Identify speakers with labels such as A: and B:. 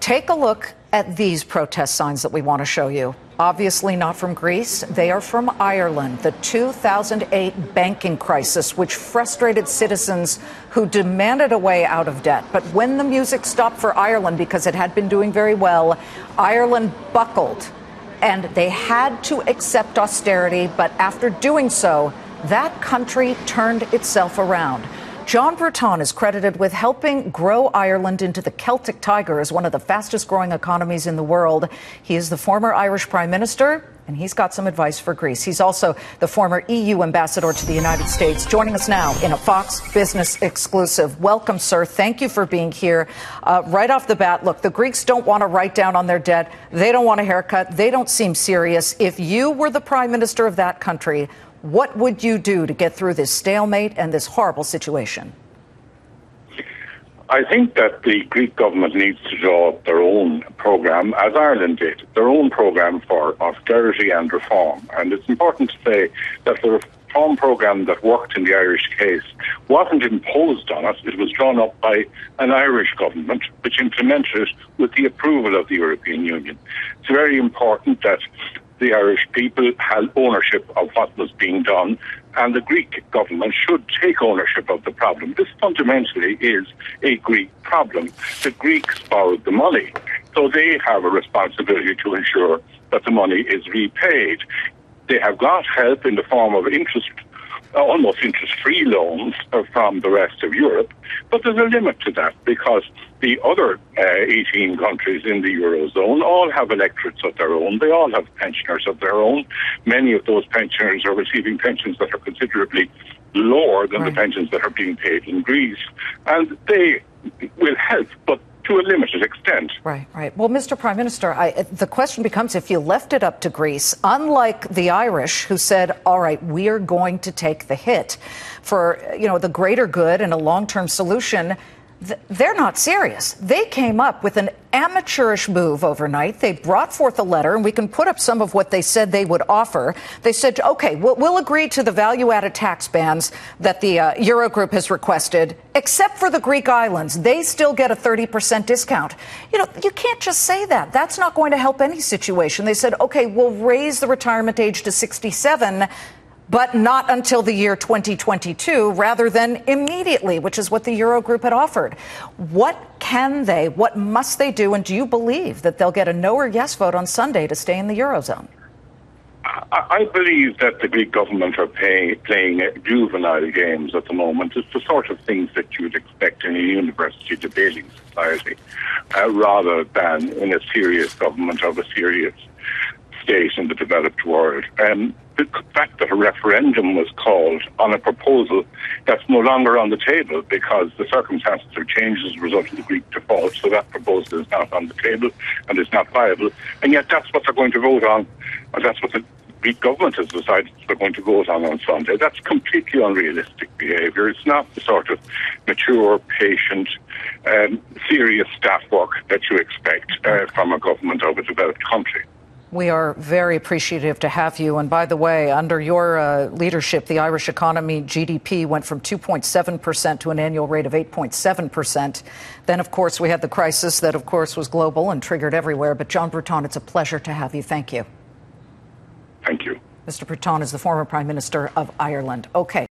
A: Take a look at these protest signs that we want to show you. Obviously not from Greece. They are from Ireland. The 2008 banking crisis, which frustrated citizens who demanded a way out of debt. But when the music stopped for Ireland, because it had been doing very well, Ireland buckled and they had to accept austerity. But after doing so, that country turned itself around. John Bruton is credited with helping grow Ireland into the Celtic Tiger as one of the fastest growing economies in the world. He is the former Irish Prime Minister, and he's got some advice for Greece. He's also the former EU ambassador to the United States, joining us now in a Fox Business exclusive. Welcome, sir. Thank you for being here. Right off the bat, look, the Greeks don't want to write down on their debt. They don't want a haircut. They don't seem serious. If you were the prime minister of that country, what would you do to get through this stalemate and this horrible situation?
B: I think that the Greek government needs to draw up their own programme, as Ireland did, their own programme for austerity and reform. And it's important to say that the reform programme that worked in the Irish case wasn't imposed on us. It was drawn up by an Irish government, which implemented it with the approval of the European Union. It's very important that the Irish people had ownership of what was being done, and the Greek government should take ownership of the problem. This fundamentally is a Greek problem. The Greeks borrowed the money, so they have a responsibility to ensure that the money is repaid. They have got help in the form of almost interest-free loans from the rest of Europe, but there's a limit to that because the other 18 countries in the Eurozone all have electorates of their own. They all have pensioners of their own. Many of those pensioners are receiving pensions that are considerably lower than the pensions that are being paid in Greece, and they will help, but to a limited extent.
A: Right. Well, Mr. Prime Minister, the question becomes, if you left it up to Greece, unlike the Irish who said, all right, we are going to take the hit for, the greater good and a long-term solution, they're not serious. They came up with an amateurish move overnight. They brought forth a letter, and we can put up some of what they said they would offer. They said, OK, we'll agree to the value-added tax bans that the Eurogroup has requested, except for the Greek islands. They still get a 30% discount. You can't just say that. That's not going to help any situation. They said, OK, we'll raise the retirement age to 67, but not until the year 2022, rather than immediately, which is what the Eurogroup had offered. What must they do, and do you believe that they'll get a no or yes vote on Sunday to stay in the Eurozone?
B: I believe that the Greek government are playing juvenile games at the moment. It's the sort of things that you would expect in a university debating society, rather than in a serious government of a serious state in the developed world. The fact that a referendum was called on a proposal that's no longer on the table because the circumstances have changed as a result of the Greek default, so that proposal is not on the table and is not viable, and yet that's what they're going to vote on, and that's what the Greek government has decided they're going to vote on Sunday. That's completely unrealistic behaviour. It's not the sort of mature, patient, serious staff work that you expect from a government of a developed country.
A: We are very appreciative to have you. And by the way, under your leadership, the Irish economy GDP went from 2.7% to an annual rate of 8.7%. Then, of course, we had the crisis that, of course, was global and triggered everywhere. But John Bruton, it's a pleasure to have you. Thank you.
B: Thank you.
A: Mr. Bruton is the former Prime Minister of Ireland. Okay.